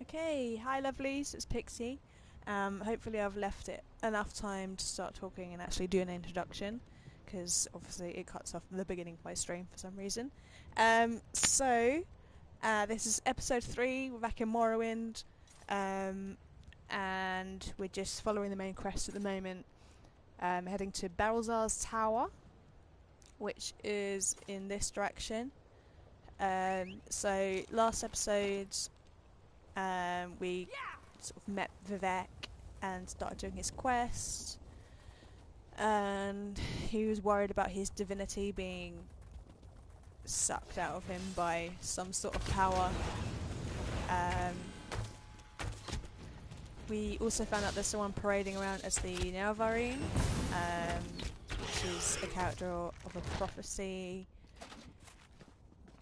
Okay, hi lovelies, it's Pixie. Hopefully I've left it enough time to start talking and actually do an introduction, because obviously it cuts off the beginning of my stream for some reason. This is episode 3, we're back in Morrowind, and we're just following the main quest at the moment, heading to Barilzar's tower, which is in this direction. So last episode we sort of met Vivek and started doing his quest, and he was worried about his divinity being sucked out of him by some sort of power. We also found out there's someone parading around as the Neovarine, which is a character of a prophecy,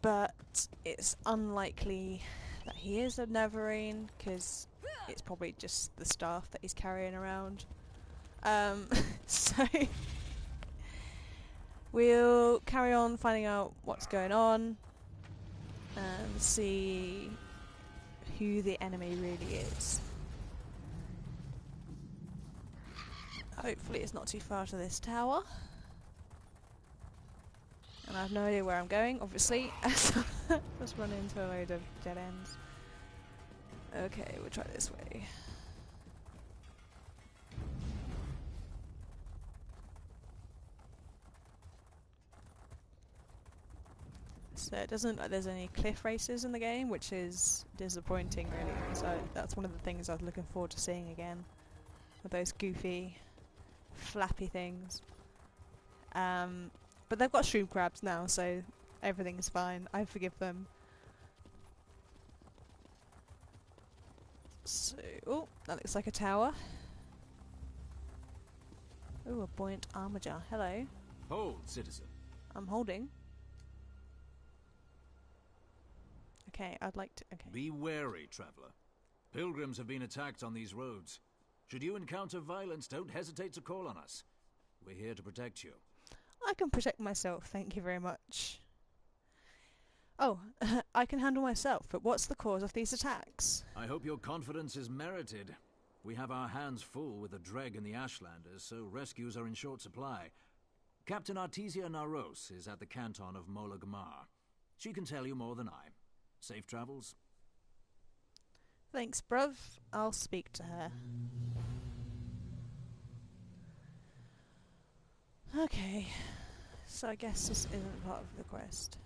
but it's unlikely that he is a Neovarine because it's probably just the staff that he's carrying around. So we'll carry on finding out what's going on and see who the enemy really is. Hopefully it's not too far to this tower. And I have no idea where I'm going, obviously. Just run into a load of dead ends. Okay, we'll try this way. So it doesn't look like there's any cliff races in the game, which is disappointing really. So that's one of the things I was looking forward to seeing again. With those goofy, flappy things. But they've got shroom crabs now, so everything's fine. I forgive them. So, oh, that looks like a tower. Oh, a buoyant armature. Hello. Hold, citizen. I'm holding. Okay, I'd like to... Okay. Be wary, traveller. Pilgrims have been attacked on these roads. Should you encounter violence, don't hesitate to call on us. We're here to protect you. I can protect myself, thank you very much. Oh, I can handle myself, but what's the cause of these attacks? I hope your confidence is merited. We have our hands full with the Dreg and the Ashlanders, so rescues are in short supply. Captain Artesia Naros is at the canton of Mola Gamar. She can tell you more than I. Safe travels? Thanks, bruv. I'll speak to her. Okay, so I guess this isn't part of the quest.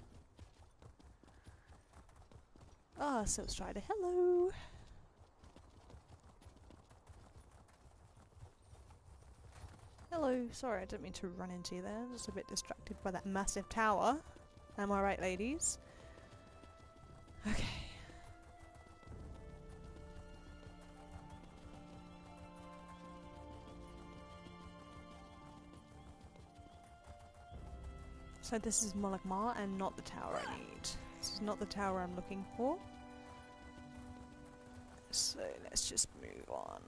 Ah, Silk Strider, hello! Hello, sorry, I didn't mean to run into you there. Just a bit distracted by that massive tower. Am I right, ladies? Okay. So this is Molagmar and not the tower I need. This is not the tower I'm looking for. So let's just move on.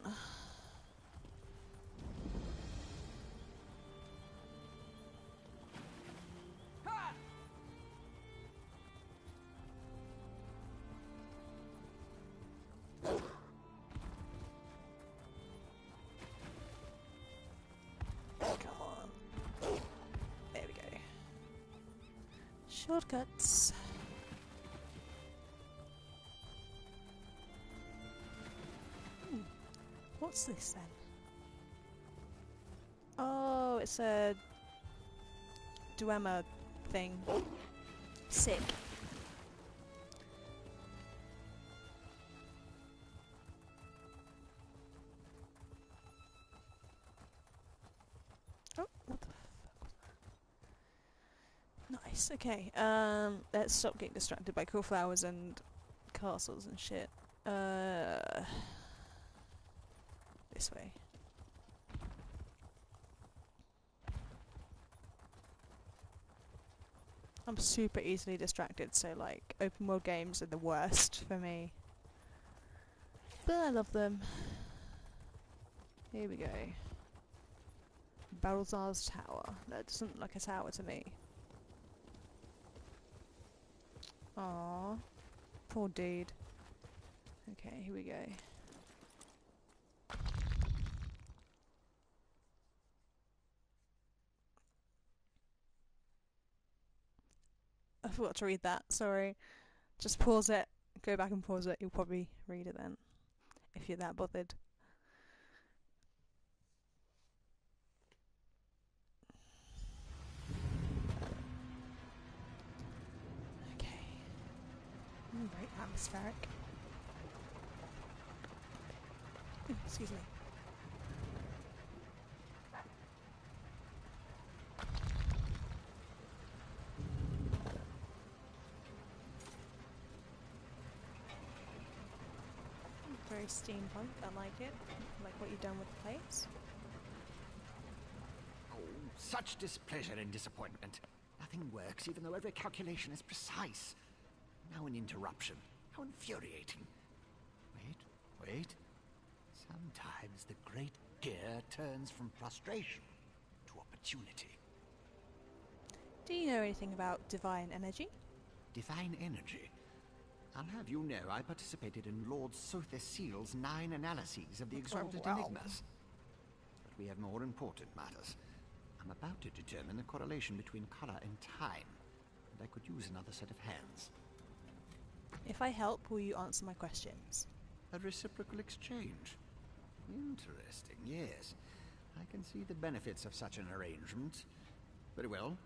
Come on. There we go. Shortcuts. What's this then? Oh, it's a Duema thing. Sick. Oh, what the fuck was that? Nice, okay. Let's stop getting distracted by cool flowers and castles and shit. This way. I'm super easily distracted, so like open world games are the worst for me. But I love them. Here we go. Barilzar's tower. That doesn't look like a tower to me. Aww. Poor dude. Okay, here we go. I forgot to read that, sorry. Just pause it, go back and pause it, you'll probably read it then, if you're that bothered. Okay. Very atmospheric. Ooh, excuse me. Very steampunk, I like it. I like what you've done with the place. Oh, such displeasure and disappointment. Nothing works, even though every calculation is precise. Now an interruption. How infuriating. Wait. Sometimes the great gear turns from frustration to opportunity. Do you know anything about divine energy? Divine energy. I'll have you know I participated in Lord Sotherseal's 9 analyses of the exalted wow. enigmas. But we have more important matters. I'm about to determine the correlation between color and time, and I could use another set of hands. If I help, will you answer my questions? A reciprocal exchange. Interesting, yes. I can see the benefits of such an arrangement. Very well.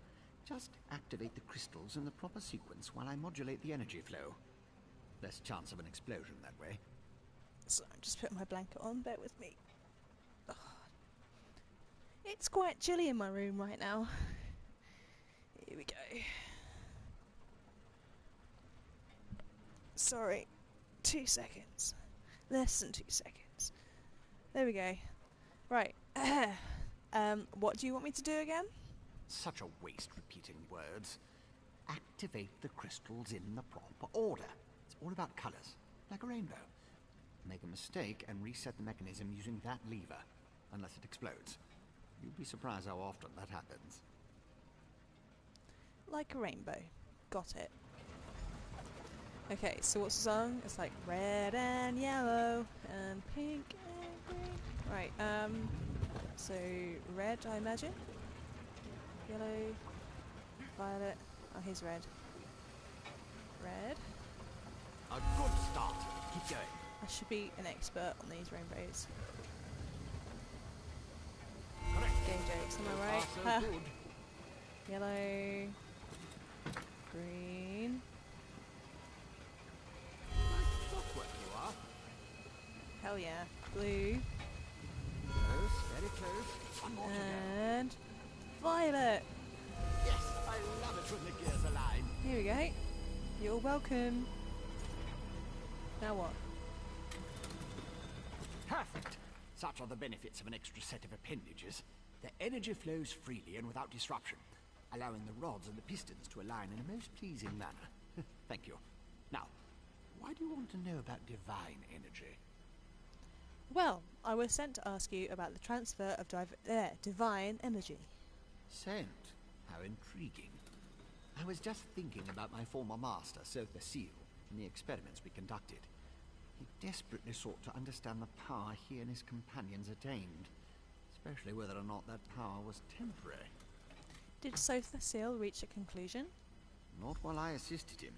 Just activate the crystals in the proper sequence while I modulate the energy flow. Less chance of an explosion that way. So I'm just putting my blanket on, bear with me. Ugh. It's quite chilly in my room right now. Here we go. Sorry, 2 seconds. Less than 2 seconds. There we go. Right. What do you want me to do again? Such a waste repeating words. Activate the crystals in the proper order. It's all about colors, like a rainbow. Make a mistake and reset the mechanism using that lever, unless it explodes. You'd be surprised how often that happens. Like a rainbow. Got it. Okay, so what's the song? It's like red and yellow and pink and green. Right, so red, I imagine. Yellow, violet. Oh, here's red. Red. A good start. Keep going. I should be an expert on these rainbows. Correct. Gay jokes, am I right? So far, so good. Yellow, green. Nice clockwork you are. Hell yeah. Blue Close, very close. One more to go. and violet. Yes, I love it when the gears align. Here we go. You're welcome. Now what? Perfect. Such are the benefits of an extra set of appendages. The energy flows freely and without disruption, allowing the rods and the pistons to align in a most pleasing manner. Thank you. Now, why do you want to know about divine energy? Well, I was sent to ask you about the transfer of divine energy. Sent? How intriguing. I was just thinking about my former master, Sotherseal, and the experiments we conducted. He desperately sought to understand the power he and his companions attained, especially whether or not that power was temporary. Did Sotherseal reach a conclusion? Not while I assisted him.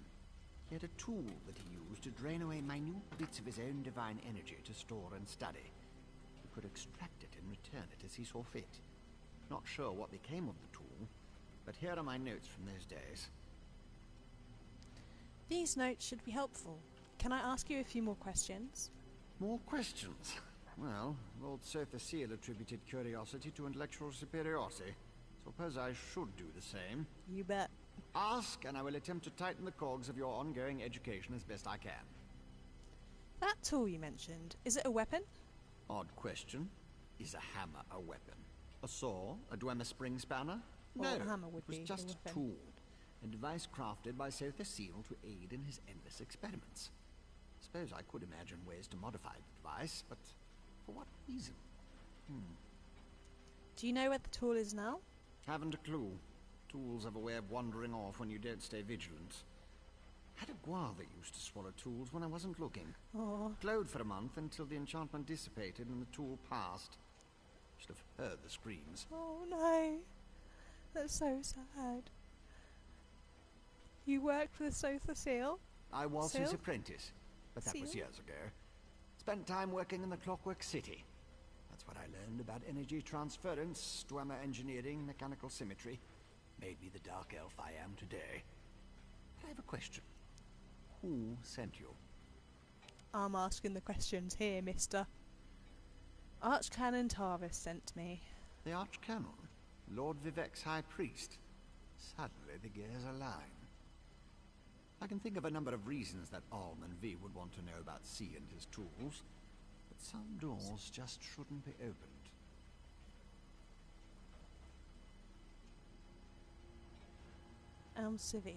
He had a tool that he used to drain away minute bits of his own divine energy to store and study. He could extract it and return it as he saw fit. Not sure what became of the tool, but here are my notes from those days. These notes should be helpful. Can I ask you a few more questions? More questions? Well, Lord Sotherseal attributed curiosity to intellectual superiority. Suppose I should do the same. You bet. Ask, and I will attempt to tighten the cogs of your ongoing education as best I can. That tool you mentioned, is it a weapon? Odd question. Is a hammer a weapon? A saw? A Dwemer spring spanner? Well, No, a hammer would it was be just a a weapon. tool. A device crafted by Sotherseal to aid in his endless experiments. Suppose I could imagine ways to modify the device, but for what reason? Do you know where the tool is now? Haven't a clue. Tools have a way of wandering off when you don't stay vigilant. Had a guar that used to swallow tools when I wasn't looking. Oh, Glowed for a month until the enchantment dissipated and the tool passed. Should have heard the screams. oh no. That's so sad. You worked with Sotha Seal? I was Seal? his apprentice, but that was Seal? years ago. Spent time working in the Clockwork City. That's what I learned about energy transference, Dwemer engineering, mechanical symmetry. Made me the dark elf I am today. I have a question. Who sent you? I'm asking the questions here, mister. Archcanon Tarvis sent me. The Archcanon? Lord Vivek's High Priest? Suddenly the gears align. I can think of a number of reasons that ALM and V would want to know about C and his tools, but some doors just shouldn't be opened. ALM SI VI.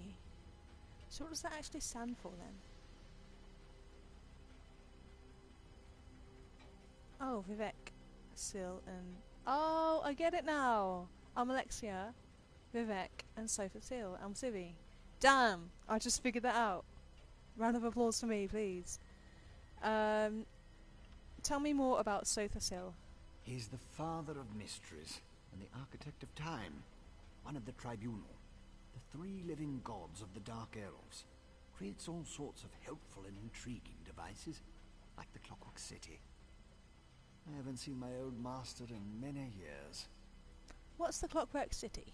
So what does that actually stand for then? Oh, Vivek, Sil, and... Oh, I get it now! I'm Alexia, Vivek, and Sotha Seal. I'm SI VI. Damn! I just figured that out. Round of applause for me, please. Tell me more about Sotha Seal. He's the father of mysteries and the architect of time, one of the tribunal, the three living gods of the Dark Elves. Creates all sorts of helpful and intriguing devices, like the Clockwork City. I haven't seen my old master in many years. What's the Clockwork City?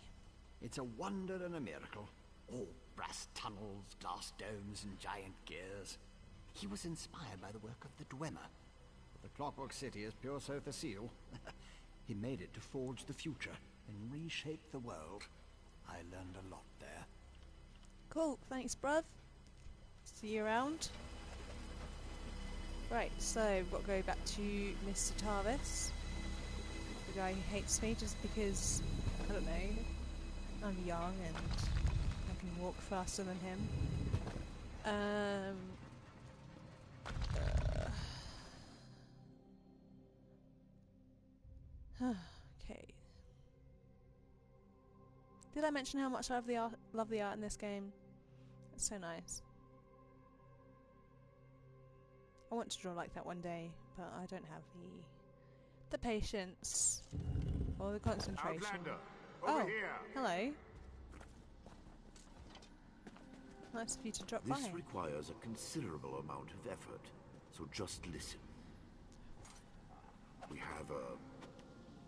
It's a wonder and a miracle. All brass tunnels, glass domes, and giant gears. He was inspired by the work of the Dwemer. But the Clockwork City is pure Sotha Seal. He made it to forge the future and reshape the world. I learned a lot there. Cool, thanks bruv. See you around. Right, so we've got to go back to Mr. Tarvis. The guy who hates me just because, I don't know, I'm young and I can walk faster than him. Okay. Did I mention how much I love the art in this game? It's so nice. I want to draw like that one day, but I don't have the patience or the concentration. Outlander, Oh, over here. hello. Nice of you to drop This by. requires a considerable amount of effort, so just listen. We have a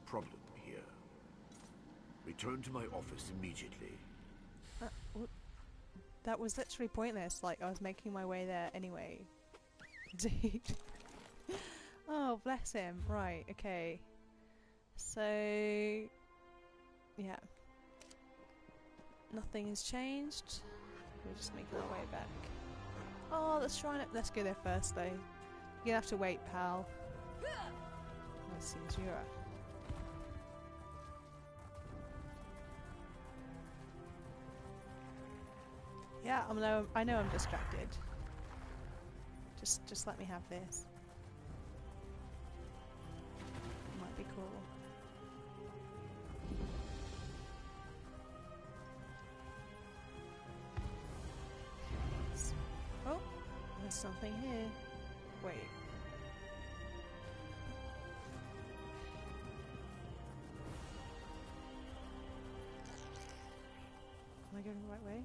problem here. Return to my office immediately. That was literally pointless. Like, I was making my way there anyway. Dude. Oh, bless him. Right, okay. So... yeah. Nothing has changed. We're just making our way back. Oh, let's try it. Let's go there first, though. You're gonna have to wait, pal. Let's see, Jura. Yeah, I know I'm distracted. Just let me have this. Might be cool. Oh, there's something here. Wait. Am I going the right way?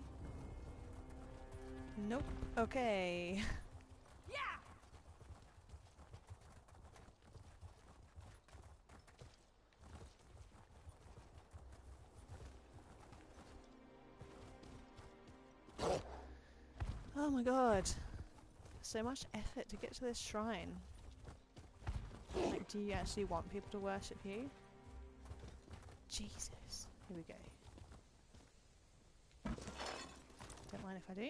Nope. Okay. Oh my god. So much effort to get to this shrine. Like, do you actually want people to worship you? Jesus. Here we go. Don't mind if I do.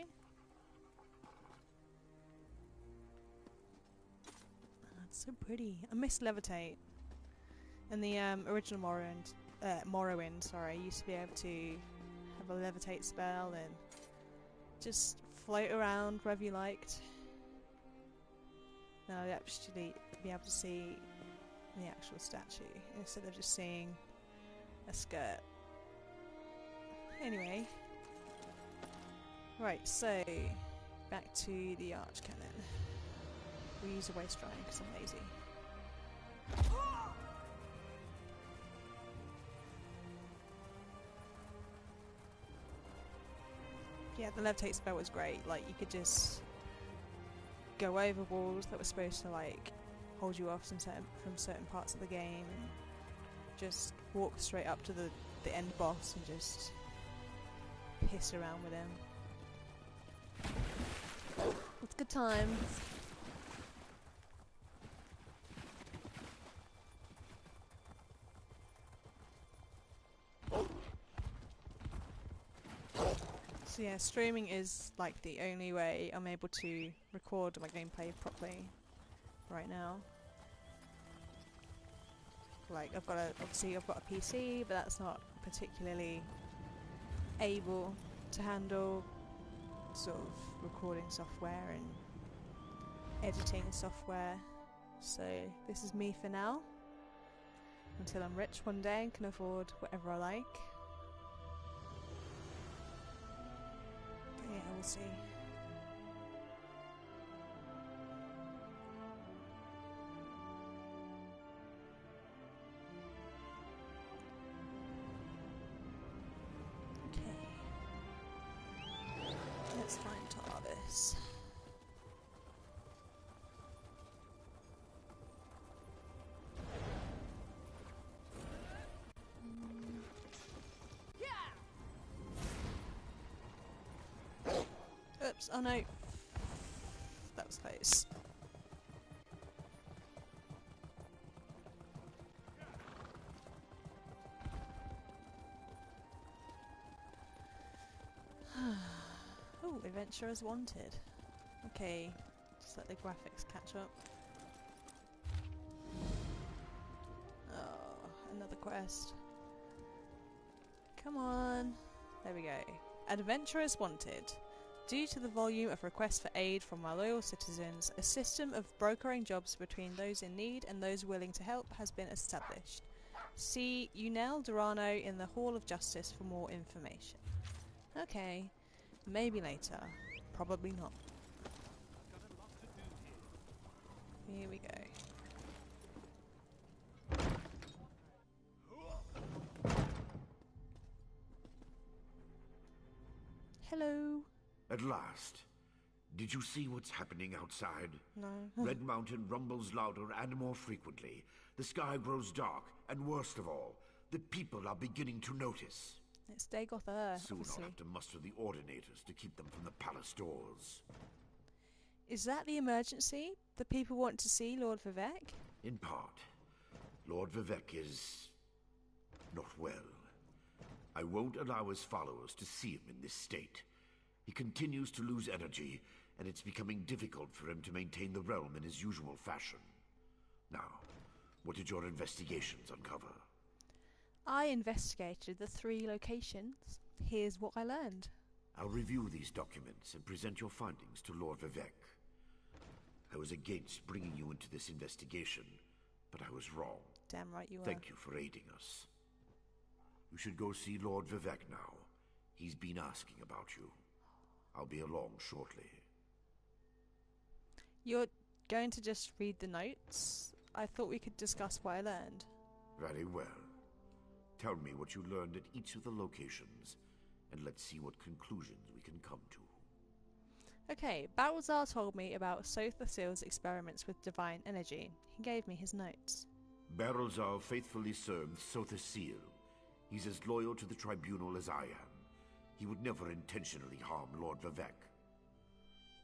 That's so pretty. I miss Levitate. In the original Morrowind, sorry, I used to be able to have a Levitate spell and just float around wherever you liked. Now I'd actually be able to see the actual statue instead of just seeing a skirt. Anyway. Right, so back to the arch cannon. We use a waste drying because I'm lazy. Yeah, the levitate spell was great. Like, you could just go over walls that were supposed to, like, hold you off from certain parts of the game, and just walk straight up to the end boss and just piss around with him. It's good times. So yeah, streaming is like the only way I'm able to record my gameplay properly right now. Like, obviously I've got a PC, but that's not particularly able to handle sort of recording software and editing software. So this is me for now, until I'm rich one day and can afford whatever I like. But yeah, we'll see. Let's find Tarvis. Oops, oh no. That was close. Oh, adventurers wanted. Okay, just let the graphics catch up. Oh, another quest. Come on. There we go. Adventurers wanted. Due to the volume of requests for aid from our loyal citizens, a system of brokering jobs between those in need and those willing to help has been established. See Unel Durano in the Hall of Justice for more information. Okay. Maybe later. Probably not. Here we go. Hello. At last. Did you see what's happening outside? No. Red Mountain rumbles louder and more frequently. The sky grows dark, and worst of all, the people are beginning to notice. It's Dagoth, Soon obviously. I'll have to muster the Ordinators to keep them from the palace doors. Is that the emergency? The people want to see Lord Vivek? In part. Lord Vivek is not well. I won't allow his followers to see him in this state. He continues to lose energy, and it's becoming difficult for him to maintain the realm in his usual fashion. Now, what did your investigations uncover? I investigated the 3 locations. Here's what I learned. I'll review these documents and present your findings to Lord Vivek. I was against bringing you into this investigation, but I was wrong. Damn right you are. Thank you for aiding us. You should go see Lord Vivek now. He's been asking about you. I'll be along shortly. You're going to just read the notes? I thought we could discuss what I learned. Very well. Tell me what you learned at each of the locations, and let's see what conclusions we can come to. Okay, Barilzar told me about Sothasil's experiments with divine energy. He gave me his notes. Barilzar faithfully served Sothasil. He's as loyal to the Tribunal as I am. He would never intentionally harm Lord Vivek.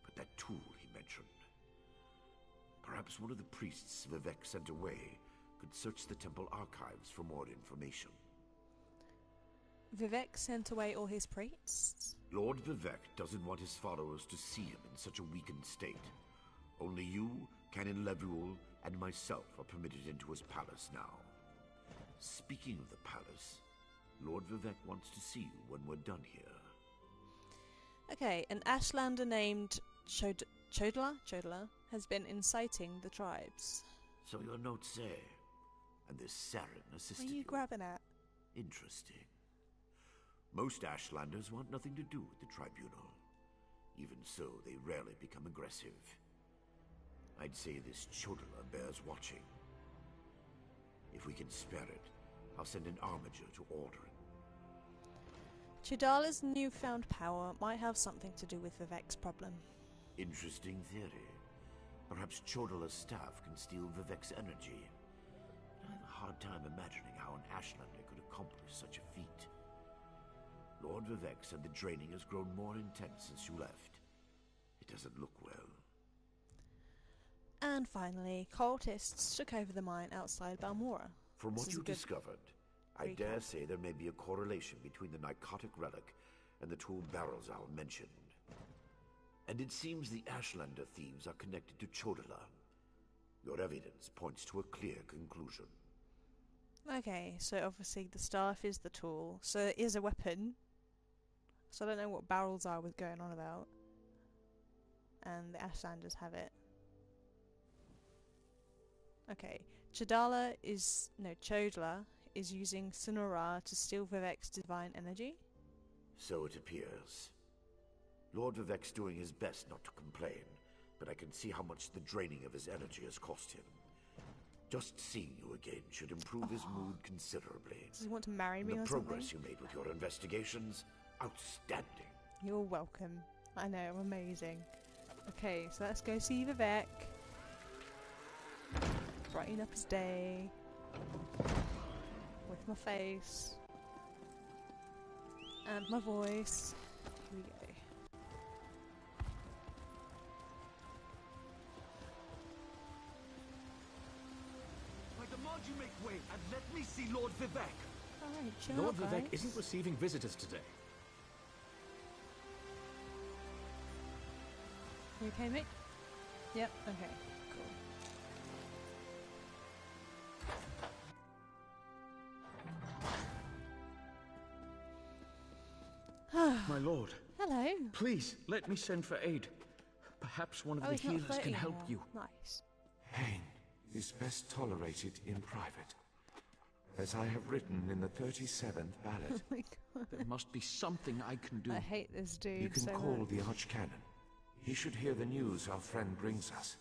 But that tool he mentioned... Perhaps one of the priests Vivek sent away could search the temple archives for more information. Vivek sent away all his priests? Lord Vivek doesn't want his followers to see him in such a weakened state. Only you, Canon Levuel, and myself are permitted into his palace now. Speaking of the palace, Lord Vivek wants to see you when we're done here. Okay, an Ashlander named Chodala has been inciting the tribes. So your notes say, and this Saren assisted What are you grabbing at? Interesting. Most Ashlanders want nothing to do with the Tribunal. Even so, they rarely become aggressive. I'd say this Chodala bears watching. If we can spare it, I'll send an armiger to order it. Chodala's newfound power might have something to do with Vivek's problem. Interesting theory. Perhaps Chodala's staff can steal Vivek's energy. I have a hard time imagining how an Ashlander could accomplish such a feat. Lord Vivek said the draining has grown more intense since you left. It doesn't look well. And finally, cultists took over the mine outside Balmora. From This what is you a good discovered, I recap. dare say there may be a correlation between the narcotic relic and the tool Barilzar mentioned. And it seems the Ashlander thieves are connected to Chodala. Your evidence points to a clear conclusion. Okay, so obviously the staff is the tool, so it is a weapon. So I don't know what Barilzar was going on about. And the Ashlanders have it. Okay, Chodala is using Sonora to steal Vivek's divine energy. So it appears. Lord Vivek's doing his best not to complain, but I can see how much the draining of his energy has cost him. Just seeing you again should improve his mood considerably. Does he want to marry me The or progress something? you made with your investigations, outstanding. You're welcome. I know, amazing. Okay, so let's go see Vivek. Brighten up his day. With my face. And my voice. Here we go. I demand you make way and let me see Lord Vivek. Alright, chill Lord out, Vivek guys. isn't receiving visitors today. You okay, mate? Yep, okay, cool. My lord, Hello. please let me send for aid. Perhaps one of Oh, the he's not healers can floating help anymore. you. Nice. Pain is best tolerated in private, as I have written in the 37th ballad. Oh my god. There must be something I can do. I hate this dude You can so call much. the Archcanon. He should hear the news our friend brings us.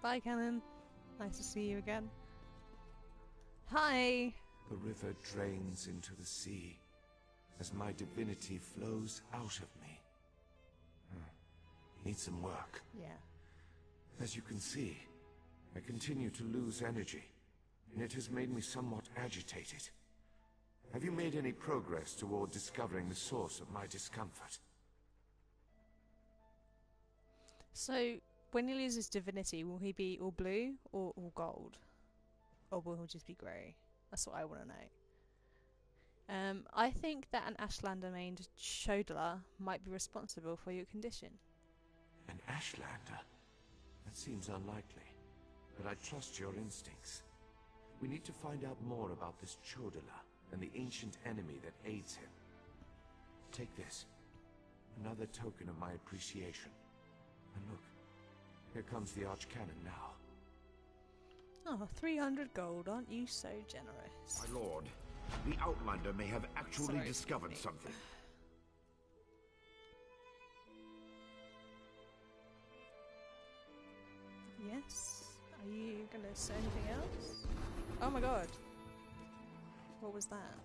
Bye, Cannon. Nice to see you again. Hi. The river drains into the sea, as my divinity flows out of me. Need some work. Yeah. As you can see, I continue to lose energy, and it has made me somewhat agitated. Have you made any progress toward discovering the source of my discomfort? So, when he loses divinity, will he be all blue or all gold? Or will he just be grey? That's what I want to know. I think that an Ashlander named Chodala might be responsible for your condition. An Ashlander? That seems unlikely, but I trust your instincts. We need to find out more about this Chodala and the ancient enemy that aids him. Take this. Another token of my appreciation. And look, here comes the Archcanon now. Oh, 300 gold, aren't you so generous? My lord, the Outlander may have actually Sorry, discovered excuse me. something. Yes? Are you gonna say anything else? Oh my god. What was that?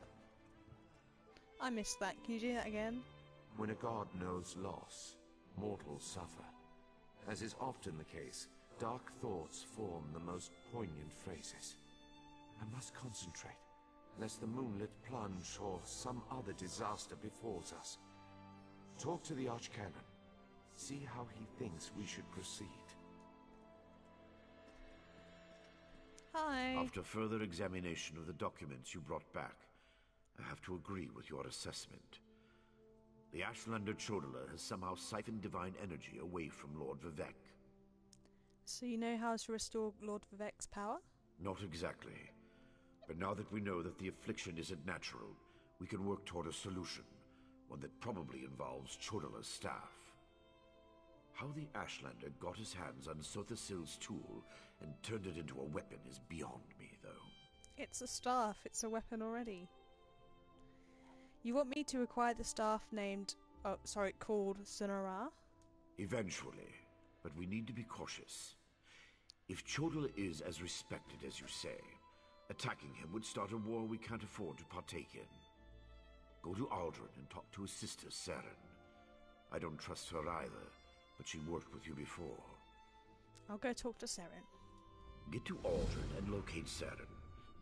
I missed that. Can you do that again? When a god knows loss, mortals suffer. As is often the case, dark thoughts form the most poignant phrases. I must concentrate, lest the moonlit plunge or some other disaster befalls us. Talk to the Archcanon. See how he thinks we should proceed. Hi. After further examination of the documents you brought back, I have to agree with your assessment. The Ashlander Chodala has somehow siphoned divine energy away from Lord Vivek. So you know how to restore Lord Vivek's power? Not exactly. But now that we know that the affliction isn't natural, we can work toward a solution, one that probably involves Chodala's staff. How the Ashlander got his hands on Sothasil's tool and turned it into a weapon is beyond me, though. It's a staff. It's a weapon already. You want me to acquire the staff called Sonora? Eventually, but we need to be cautious. If Chodala is as respected as you say, attacking him would start a war we can't afford to partake in. Go to Aldrin and talk to his sister, Saren. I don't trust her either, but she worked with you before. I'll go talk to Saren. Get to Aldrin and locate Saren.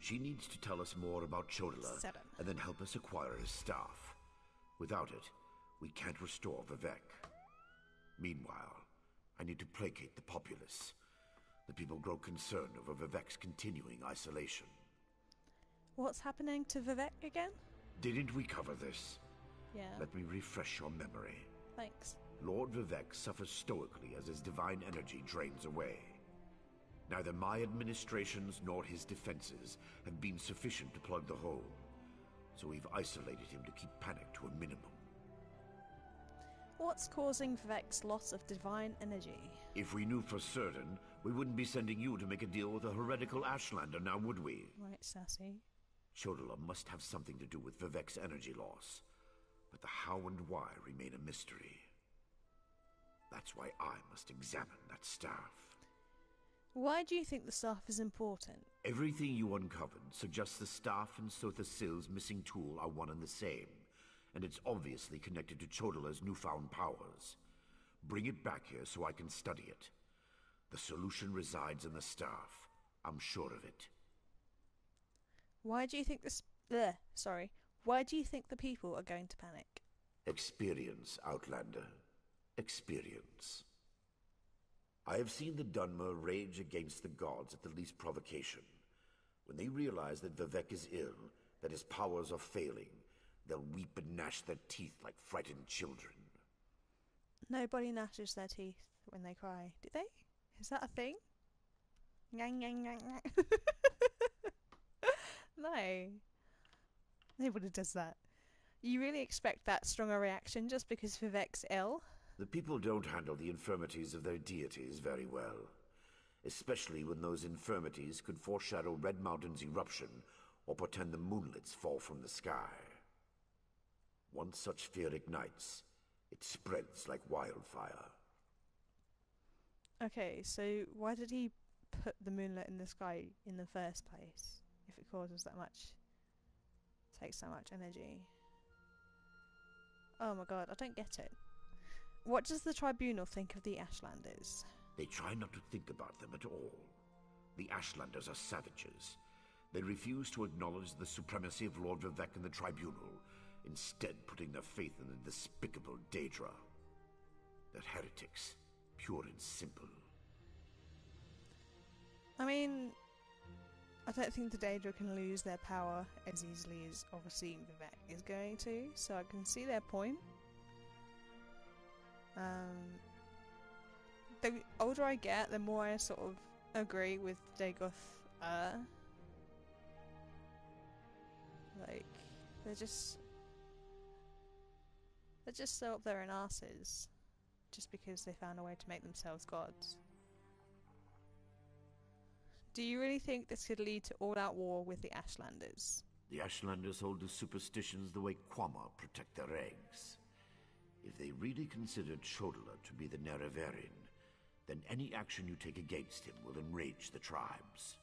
She needs to tell us more about Chodala, Saren. and then help us acquire his staff. Without it, we can't restore Vivek. Meanwhile, I need to placate the populace. The people grow concerned over Vivek's continuing isolation. What's happening to Vivek again? Didn't we cover this? Yeah. Let me refresh your memory. Thanks. Lord Vivek suffers stoically as his divine energy drains away. Neither my administrations nor his defenses have been sufficient to plug the hole, so we've isolated him to keep panic to a minimum. What's causing Vivek's loss of divine energy? If we knew for certain, we wouldn't be sending you to make a deal with a heretical Ashlander, now would we? Right, sassy. Chodala must have something to do with Vivek's energy loss, but the how and why remain a mystery. That's why I must examine that staff. Why do you think the staff is important? Everything you uncovered suggests the staff and Sotha Sil's missing tool are one and the same, and it's obviously connected to Chodala's newfound powers. Bring it back here so I can study it. The solution resides in the staff. I'm sure of it. Why do you think Why do you think the people are going to panic? Experience, Outlander. Experience. I have seen the Dunmer rage against the gods at the least provocation. When they realize that Vivek is ill, that his powers are failing, they'll weep and gnash their teeth like frightened children. Nobody gnashes their teeth when they cry, do they? Is that a thing? Ngang, ngang, ngang, ngang. No. Nobody does that. You really expect that strong a reaction just because Vivek's ill? The people don't handle the infirmities of their deities very well, especially when those infirmities could foreshadow Red Mountain's eruption or portend the moonlets fall from the sky. Once such fear ignites, it spreads like wildfire. Okay, so why did he put the moonlit in the sky in the first place if it causes that much, takes so much energy? Oh my god, I don't get it. What does the tribunal think of the Ashlanders? They try not to think about them at all. The Ashlanders are savages. They refuse to acknowledge the supremacy of Lord Vivek in the tribunal, instead putting their faith in the despicable Daedra. They're heretics, pure and simple. I mean, I don't think the Daedra can lose their power as easily as obviously Vivek is going to, so I can see their point. The older I get, the more I sort of agree with Dagoth. Like, they're just so up their own asses, just because they found a way to make themselves gods. Do you really think this could lead to all-out war with the Ashlanders? The Ashlanders hold to superstitions the way Quama protect their eggs. If they really considered Chodala to be the Nerevarin, then any action you take against him will enrage the tribes.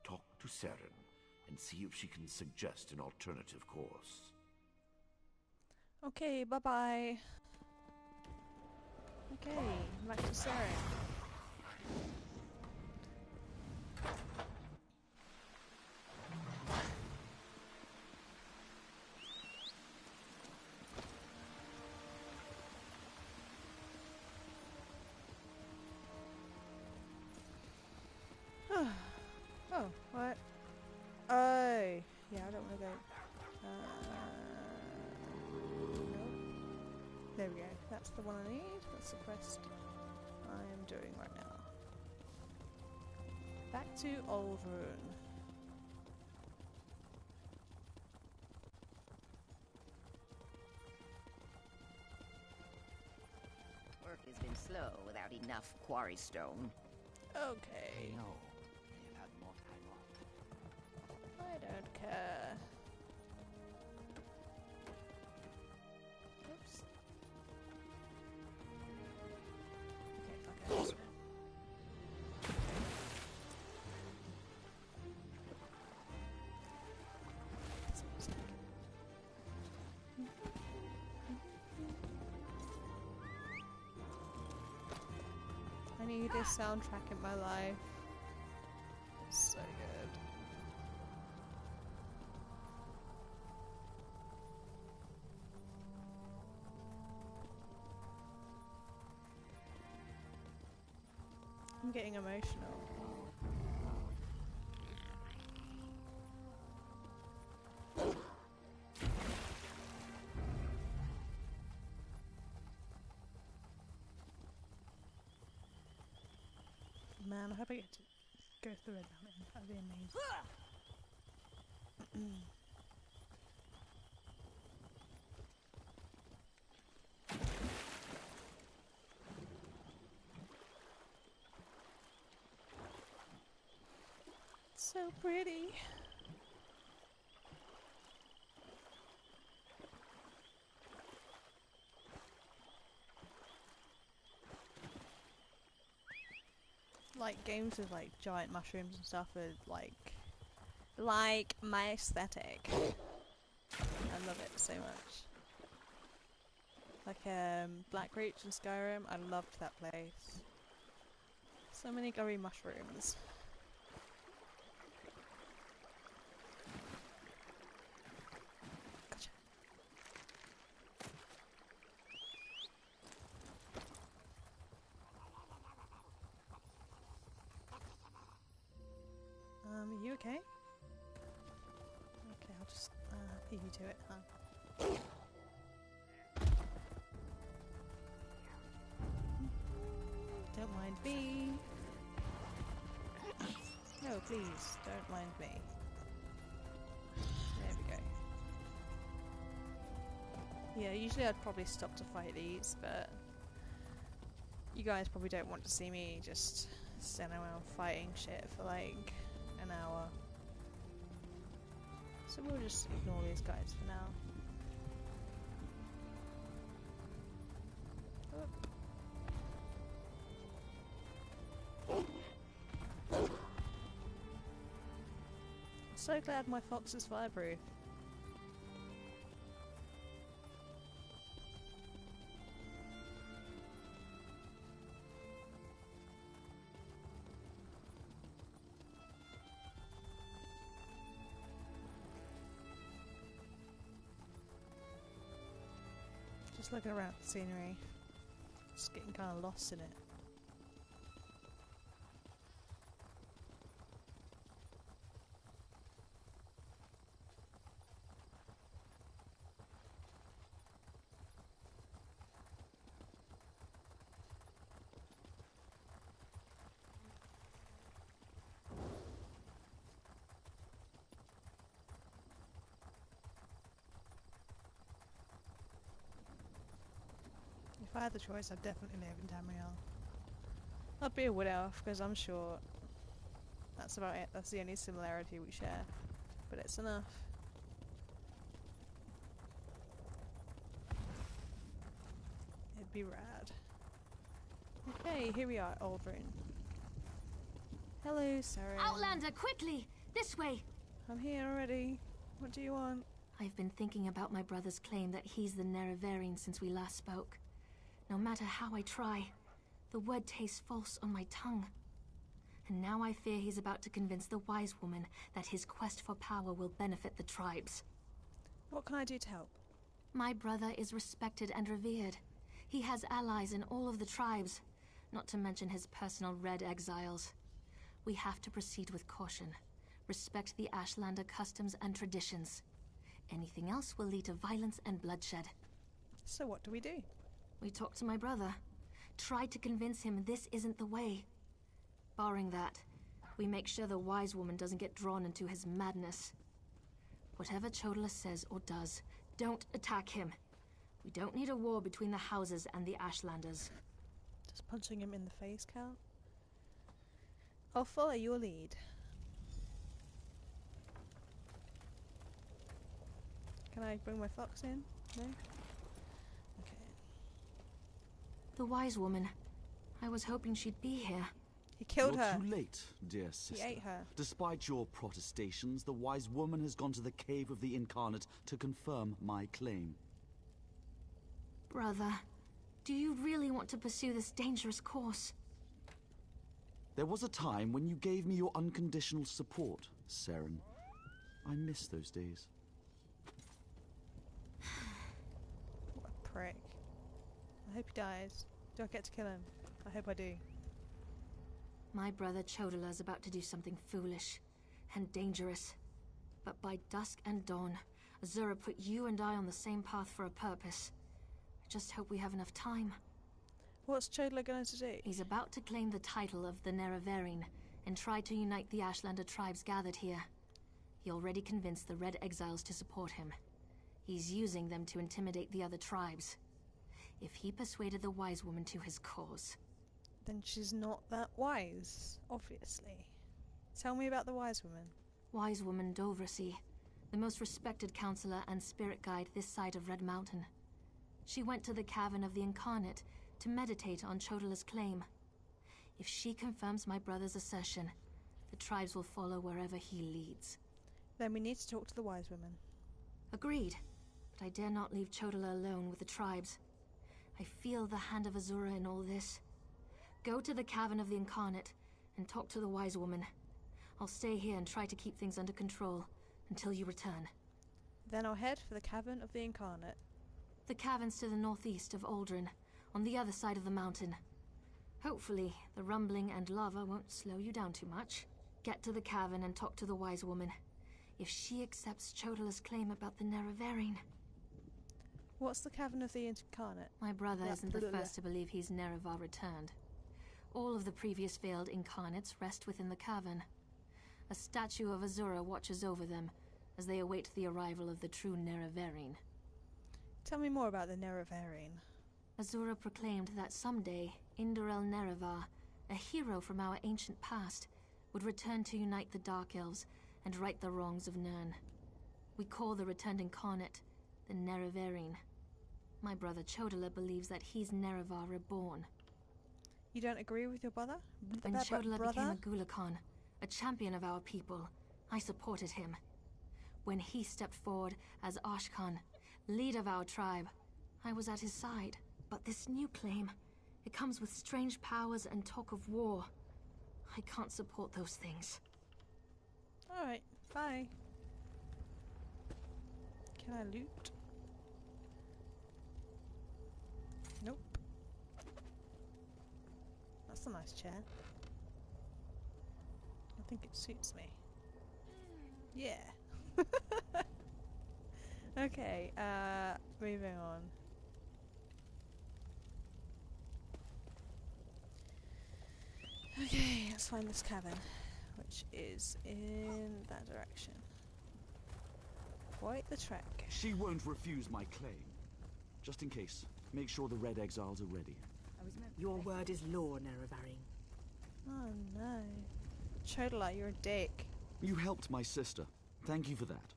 Talk to Saren and see if she can suggest an alternative course. Okay, bye-bye. Okay, back to Saren. Oh, what? Oh, yeah, I don't want to go. Nope. There we go. That's the one I need. That's the quest I am doing right now. Back to Aldrin. Work has been slow without enough quarry stone. Okay. No. I don't care. need this soundtrack in my life. It's so good. I'm getting emotional. Man, I hope I get to go through Red Mountain. That'd be amazing. So pretty. Like games with like giant mushrooms and stuff are like my aesthetic. I love it so much. Like Black Reach in Skyrim, I loved that place. So many curry mushrooms. Gotcha. Are you okay? Okay, I'll just leave you to it, huh? Don't mind me. No, please, don't mind me. There we go. Yeah, usually I'd probably stop to fight these, but you guys probably don't want to see me just stand around fighting shit for like an hour. So we'll just ignore these guys for now. So glad my fox is fireproof. Just looking around the scenery. Just getting kind of lost in it. If I had the choice, I'd definitely live in Tamriel. I'd be a wood elf, because I'm short. That's about it. That's the only similarity we share. But it's enough. It'd be rad. Okay, here we are, Aldrin. Hello, Sarah. Outlander, quickly! This way! I'm here already. What do you want? I've been thinking about my brother's claim that he's the Nerevarine since we last spoke. No matter how I try, the word tastes false on my tongue. And now I fear he's about to convince the wise woman that his quest for power will benefit the tribes. What can I do to help? My brother is respected and revered. He has allies in all of the tribes, not to mention his personal Red Exiles. We have to proceed with caution. Respect the Ashlander customs and traditions. Anything else will lead to violence and bloodshed. So what do we do? We talked to my brother. Tried to convince him this isn't the way. Barring that, we make sure the wise woman doesn't get drawn into his madness. Whatever Chodala says or does, don't attack him. We don't need a war between the houses and the Ashlanders. Does punching him in the face count? I'll follow your lead. Can I bring my fox in? No? Okay. The wise woman. I was hoping she'd be here. He killed You're her. too late, dear sister. He ate her. Despite your protestations, the wise woman has gone to the cave of the incarnate to confirm my claim. Brother, do you really want to pursue this dangerous course? There was a time when you gave me your unconditional support, Seren. I miss those days. What a prick. I hope he dies. Do I get to kill him? I hope I do. My brother Chodala's about to do something foolish and dangerous. But by dusk and dawn, Azura put you and I on the same path for a purpose. I just hope we have enough time. What's Chodala going to do? He's about to claim the title of the Nerevarine and try to unite the Ashlander tribes gathered here. He already convinced the Red Exiles to support him. He's using them to intimidate the other tribes. If he persuaded the Wise Woman to his cause... Then she's not that wise, obviously. Tell me about the Wise Woman. Wise Woman Dovrasi, the most respected counselor and spirit guide this side of Red Mountain. She went to the Cavern of the Incarnate to meditate on Chodala's claim. If she confirms my brother's assertion, the tribes will follow wherever he leads. Then we need to talk to the Wise Woman. Agreed, but I dare not leave Chodala alone with the tribes. I feel the hand of Azura in all this. Go to the Cavern of the Incarnate and talk to the Wise Woman. I'll stay here and try to keep things under control until you return. Then I'll head for the Cavern of the Incarnate. The cavern's to the northeast of Aldrin, on the other side of the mountain. Hopefully, the rumbling and lava won't slow you down too much. Get to the cavern and talk to the Wise Woman. If she accepts Chodala's claim about the Nerevarine... What's the Cavern of the Incarnate? My brother isn't the first to believe he's Nerevar returned. All of the previous failed incarnates rest within the cavern. A statue of Azura watches over them as they await the arrival of the true Nerevarine. Tell me more about the Nerevarine. Azura proclaimed that someday, Indorel Nerevar, a hero from our ancient past, would return to unite the Dark Elves and right the wrongs of Nirn. We call the returned incarnate the Nerevarine. My brother Chodala believes that he's Nerevar reborn. You don't agree with your brother? When Chodala became a Gulakan, a champion of our people, I supported him. When he stepped forward as Ashkan, leader of our tribe, I was at his side. But this new claim, it comes with strange powers and talk of war. I can't support those things. Alright, bye. Can I loot? Nope. That's a nice chair. I think it suits me. Yeah. Okay, moving on. Okay, let's find this cavern, which is in that direction. Quite the trek. She won't refuse my claim. Just in case, make sure the Red Exiles are ready. Your word is law, Nerevarine. Oh no. Chodala, you're a dick. You helped my sister. Thank you for that.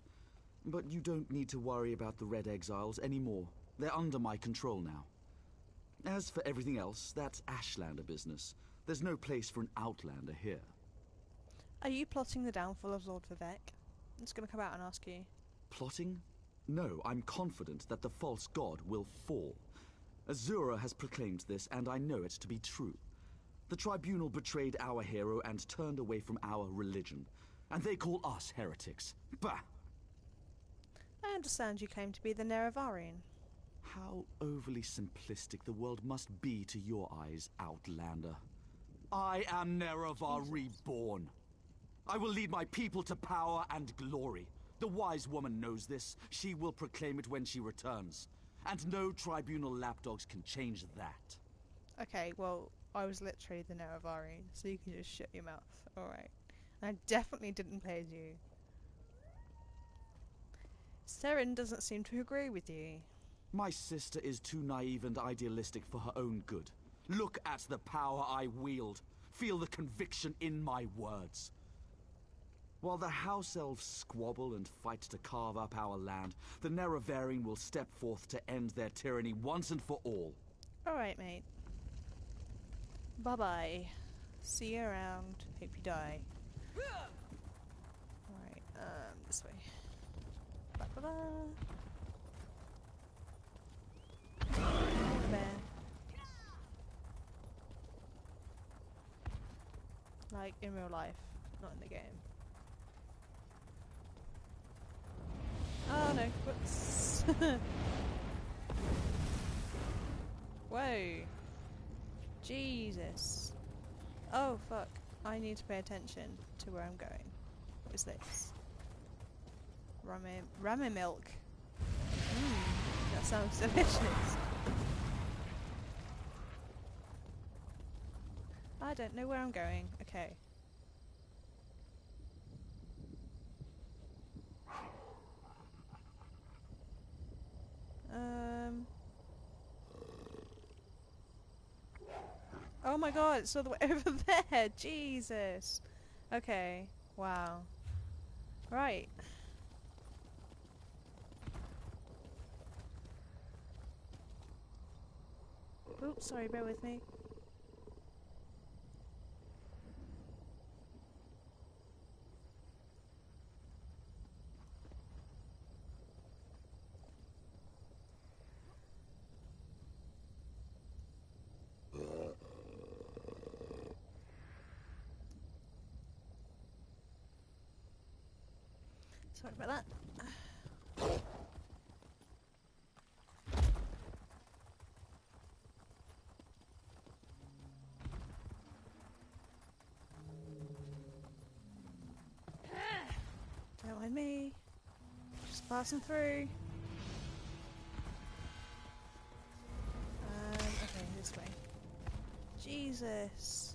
But you don't need to worry about the Red Exiles anymore. They're under my control now. As for everything else, that's Ashlander business. There's no place for an Outlander here. Are you plotting the downfall of Lord Vivek? I'm just going to come out and ask you. Plotting? No, I'm confident that the false god will fall. Azura has proclaimed this, and I know it to be true. The Tribunal betrayed our hero and turned away from our religion. And they call us heretics. Bah! I understand you claim to be the Nerevarine. How overly simplistic the world must be to your eyes, Outlander. I am Nerevar reborn. I will lead my people to power and glory. The Wise Woman knows this. She will proclaim it when she returns. And no Tribunal lapdogs can change that. Okay, well, I was literally the Nerevarine, so you can just shut your mouth. Alright. I definitely didn't play as you. Seren doesn't seem to agree with you. My sister is too naive and idealistic for her own good. Look at the power I wield. Feel the conviction in my words. While the House Elves squabble and fight to carve up our land, the Nerevarine will step forth to end their tyranny once and for all. Alright, mate. Bye-bye. See you around. Hope you die. Alright, this way. Ba-ba-ba. Bear. Like, in real life, not in the game. Oh no, whoops. Whoa. Jesus. Oh fuck. I need to pay attention to where I'm going. What is this? Ramen milk. That sounds delicious. I don't know where I'm going. Okay. Oh my god, it's all the way over there! Jesus! Okay. Wow. Right. Oops, sorry, bear with me. Sorry about that. Don't mind me. Just passing through. Okay, this way. Jesus.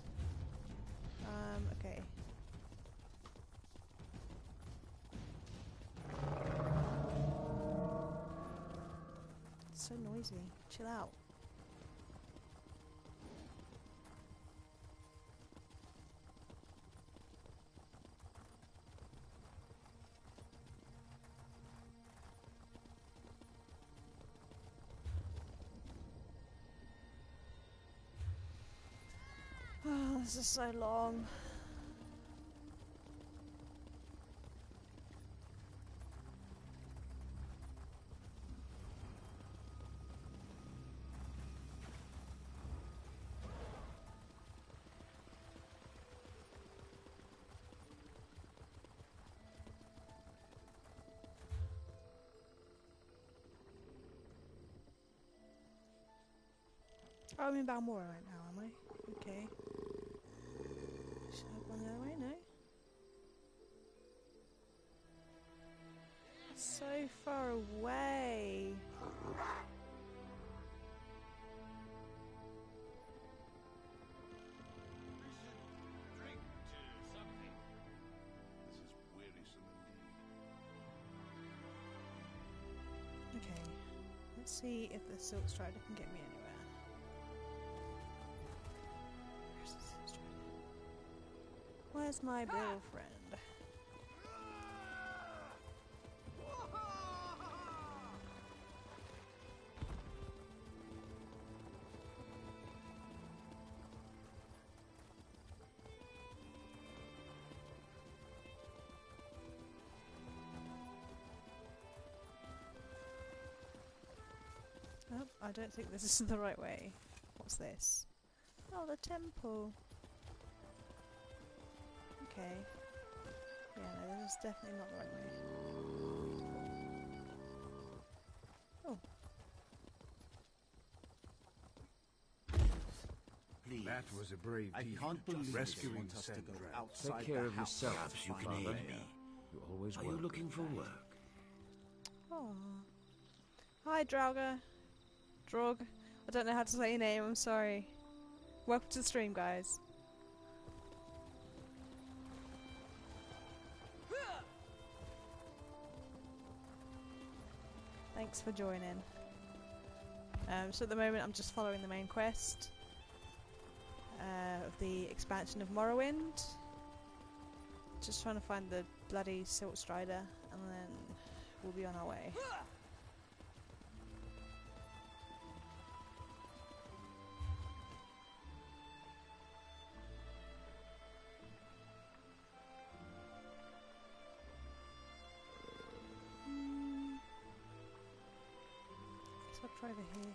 Okay. It's so noisy. Chill out. Oh, this is so long. Oh, I'm in Balmora right now, am I? Okay. Should I have gone the other way? No. So far away. Okay. Let's see if the Silk Strider can get me anywhere. Where's the Silk Strider? Where's my little friend? Oh, I don't think this is the right way. What's this? Oh, the temple. Okay. Yeah, no, this is definitely not the right way. Oh. Please. That was a brave I deed. can't believe rescuing you want us to Sandra. go outside Take care the of house. yourself, Perhaps you can Father. aid me. You always Are work you looking with for that. work? Aww. Hi, Drauga. Drog. I don't know how to say your name, I'm sorry. Welcome to the stream, guys. Thanks for joining. So at the moment I'm just following the main quest of the expansion of Morrowind. Just trying to find the bloody Silk Strider and then we'll be on our way. Guess I'll try over here.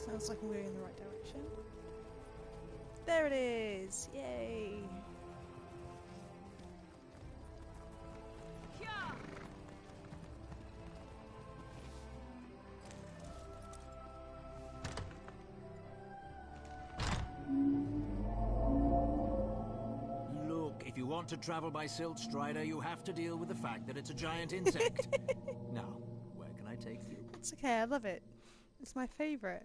Sounds like I'm going in the right direction. There it is! Yay! Look, if you want to travel by Silt Strider, you have to deal with the fact that it's a giant insect. Now, where can I take you? It's okay, I love it. It's my favourite.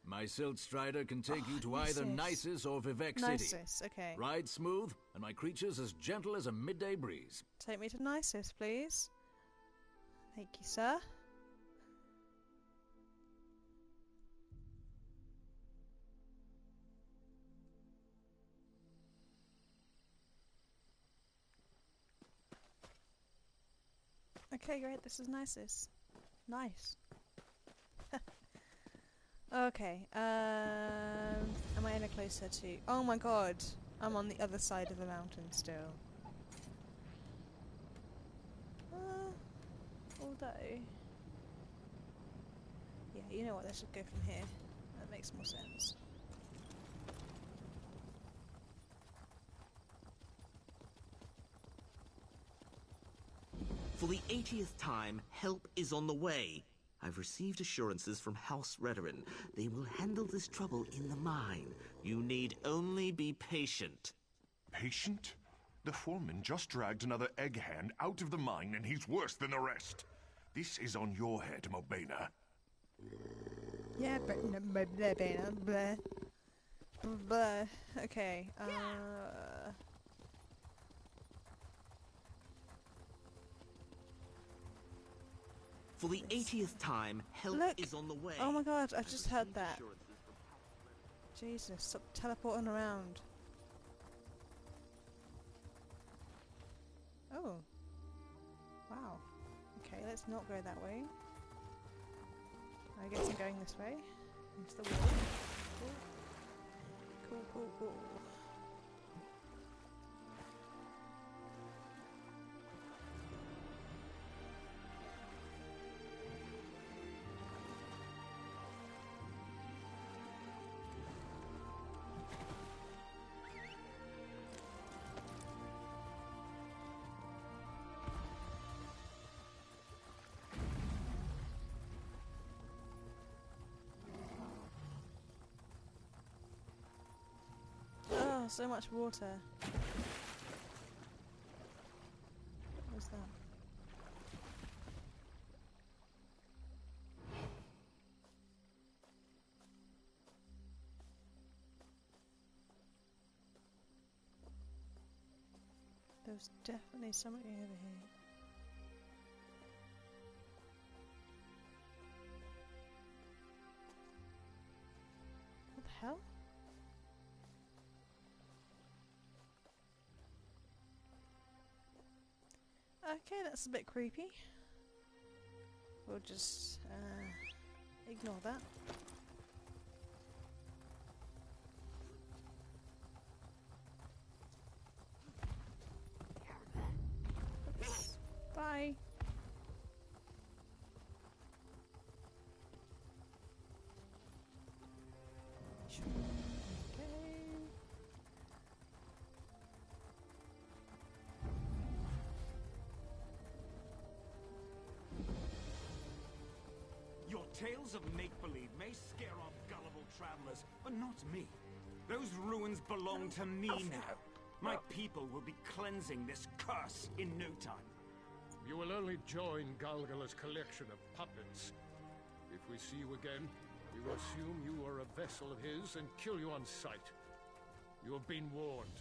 My Silt Strider can take you to either Nisus or Vivek City. Nisus, okay. Ride smooth, and my creature's as gentle as a midday breeze. Take me to Nisus, please. Thank you, sir. Okay, great. This is Nisus. Nice. Okay. Am I any closer to? Oh my god! I'm on the other side of the mountain still. Although, yeah, you know what? Let's just go from here. That makes more sense. For the 80th time, help is on the way. I've received assurances from House Redoran. They will handle this trouble in the mine. You need only be patient. Patient? The foreman just dragged another egg hand out of the mine and he's worse than the rest. This is on your head, Mobana. Yeah, but blah. Blah. Okay, For the 80th time, help Look. is on the way. Oh my god, I just heard that. Jesus, stop teleporting around. Oh. Wow. Okay, let's not go that way. I guess I'm going this way. Into the wall. Cool. Cool. Oh, so much water. What's that? There's definitely something over here. What the hell? Okay, that's a bit creepy. We'll just ignore that. Oops. Bye. Tales of make-believe may scare off gullible travelers, but not me. Those ruins belong to me now. My people will be cleansing this curse in no time. You will only join Galgala's collection of puppets. If we see you again, we will assume you are a vessel of his and kill you on sight. You have been warned.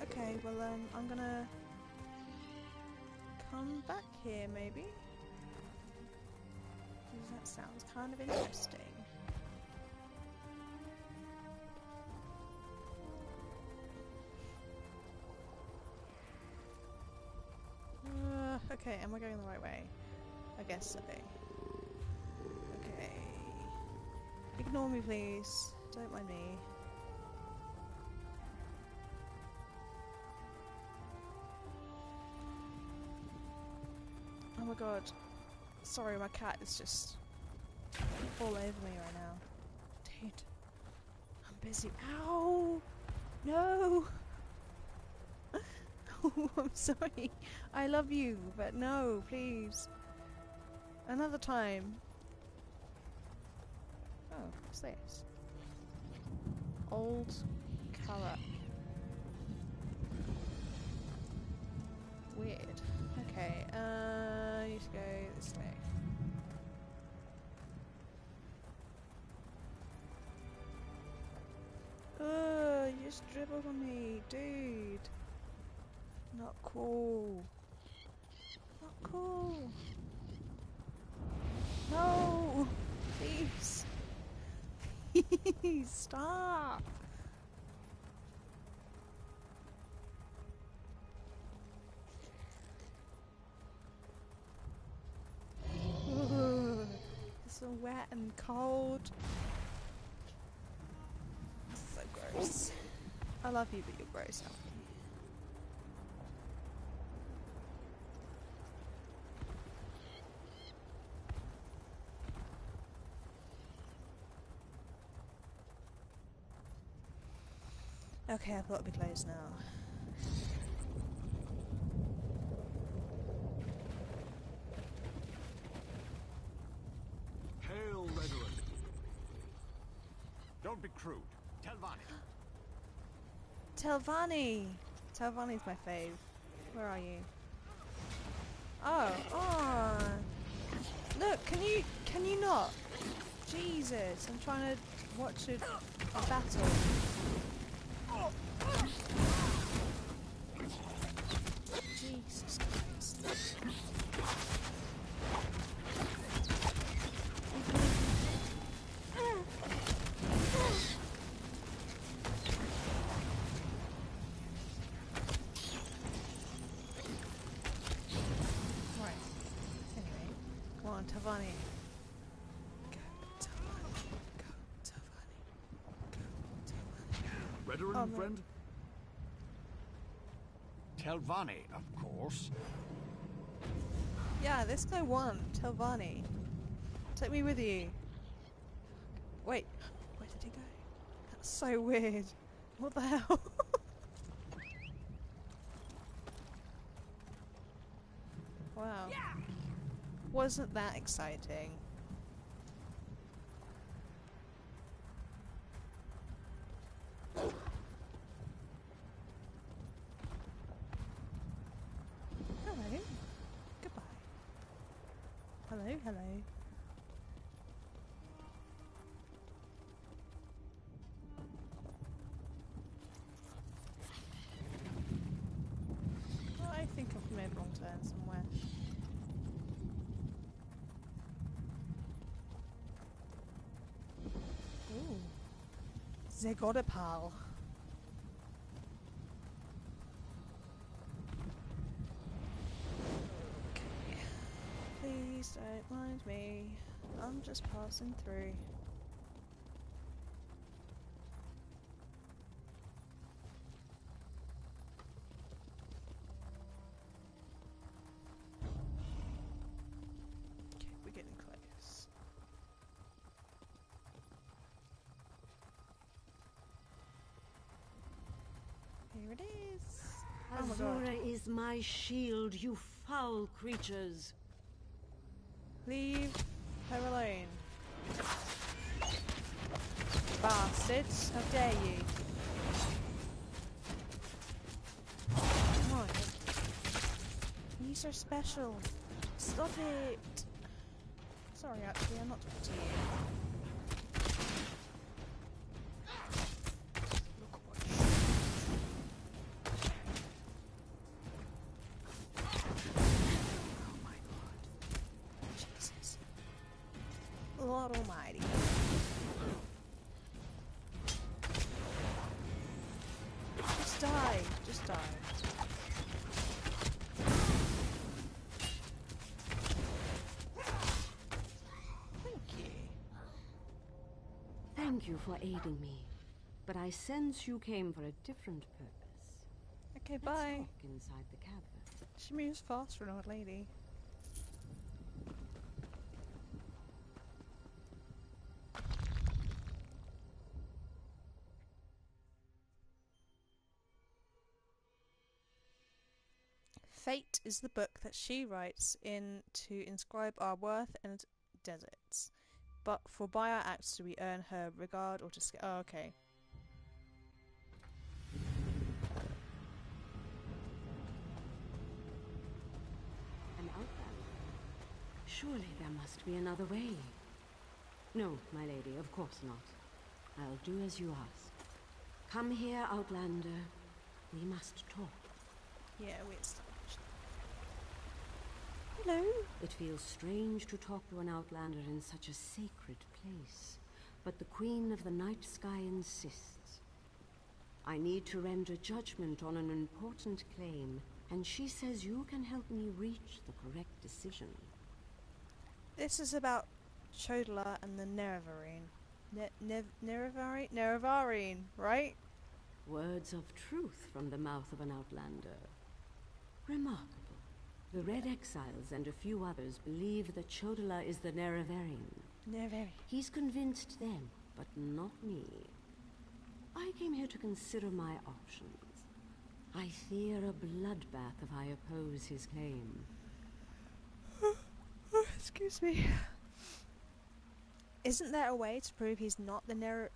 Okay, well I'm gonna come back here maybe. That sounds kind of interesting. Okay, am I going the right way? I guess so. Okay. Ignore me, please. Don't mind me. Oh my god. Sorry, my cat is just All over me right now. Dude. I'm busy. Ow! No! Oh, I'm sorry. I love you, but no, please. Another time. Oh, what's this? Old colour. Weird. Okay, I need to go this way. Ugh, you just dribbled on me, dude. Not cool. Not cool. No! Please. Please, stop. Ugh, it's so wet and cold. So gross. I love you, but you're gross. Okay, I've got to be close now. Hail, Redoran. Don't be crude. Telvanni. Telvanni! Telvanni's my fave. Where are you? Oh, oh! Look, can you not? Jesus, I'm trying to watch a battle. Jesus Christ. Right. Anyway, come on, Telvanni. Go, Telvanni. Go, Telvanni. Go, Telvanni. Redoran, Oh, no. friend? Telvanni, of course. Yeah, this guy won. Telvanni. Take me with you. Wait, where did he go? That's so weird. What the hell? Wow. Wasn't that exciting? Hello. Goodbye. Hello, hello. I think I've made a wrong turn somewhere. Ooh. Zegodopal. Okay. Please don't mind me. I'm just passing through. Okay, we're getting close. Here it is. Oh my god. Azura is my shield, you foul creatures. Leave her alone. Bastards, how dare you? Come on. These are special. Stop it. Sorry, actually, I'm not talking to you. Look what oh my god. Jesus. Lord Almighty. Just die. Just die. Thank you for aiding me, but I sense you came for a different purpose. Okay, Let's bye. talk inside the cavern. She moves fast for an old lady. Fate is the book that she writes in to inscribe our worth and deserts. But for by our acts do we earn her regard or to oh, okay. An outlander? Surely there must be another way. No, my lady, of course not. I'll do as you ask. Come here, Outlander. We must talk. Yeah, we established. Hello. It feels strange to talk to an Outlander in such a sacred place, but the Queen of the Night Sky insists. I need to render judgment on an important claim, and she says you can help me reach the correct decision. This is about Chodala and the Nerevarine. Nerevarine, right? Words of truth from the mouth of an Outlander. Remarkable. The Red Exiles and a few others believe that Chodala is the Nerevarine. Nerevarine. He's convinced them, but not me. I came here to consider my options. I fear a bloodbath if I oppose his claim. Excuse me. Isn't there a way to prove he's not the Nerevarine?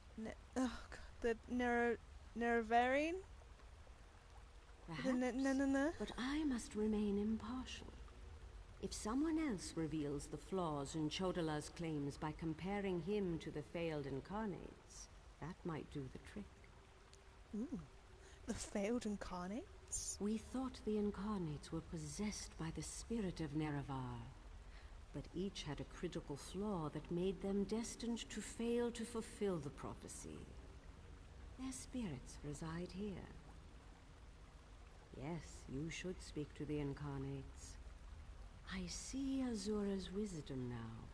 Perhaps, but I must remain impartial. If someone else reveals the flaws in Chodala's claims by comparing him to the failed incarnates, that might do the trick. Ooh, the failed incarnates? We thought the incarnates were possessed by the spirit of Nerevar, but each had a critical flaw that made them destined to fail to fulfill the prophecy. Their spirits reside here. Yes, you should speak to the incarnates. I see Azura's wisdom now.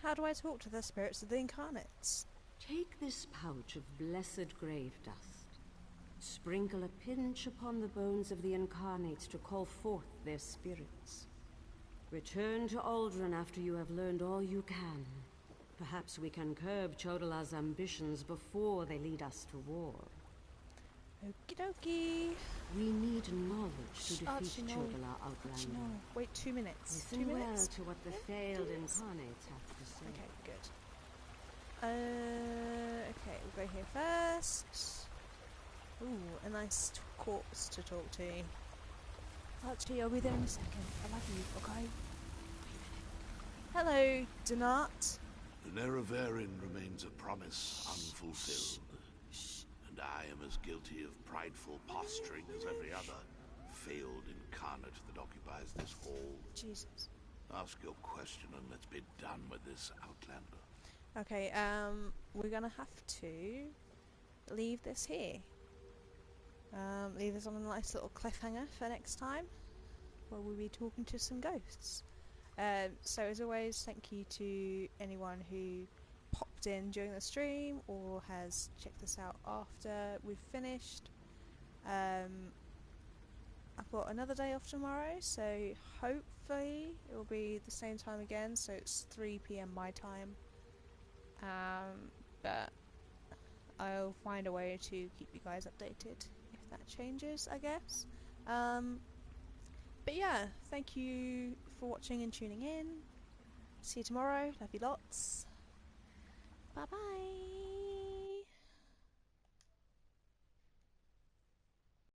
How do I talk to the spirits of the incarnates? Take this pouch of blessed grave dust. Sprinkle a pinch upon the bones of the incarnates to call forth their spirits. Return to Aldrin after you have learned all you can. Perhaps we can curb Chodala's ambitions before they lead us to war. Okie dokie. We need knowledge to defeat Chodala, Outlander. No. Wait 2 minutes. Listen well to what the failed incarnates have to say. Okay, good. Okay, we'll go here first. Ooh, a nice corpse to talk to. Archie, I'll be there in a second. I love you, okay? Hello, Donat. The Nerevarine remains a promise unfulfilled. And I am as guilty of prideful posturing as every other failed incarnate that occupies this hall. Jesus. Ask your question and let's be done with this, Outlander. Okay, we're gonna have to leave this here. Leave this on a nice little cliffhanger for next time, where we'll be talking to some ghosts. So as always, thank you to anyone who popped in during the stream or has checked this out after we've finished. I've got another day off tomorrow, so hopefully it will be the same time again, so it's 3 PM my time. But I'll find a way to keep you guys updated if that changes, I guess. But yeah, thank you for watching and tuning in. See you tomorrow. Love you lots. Bye bye.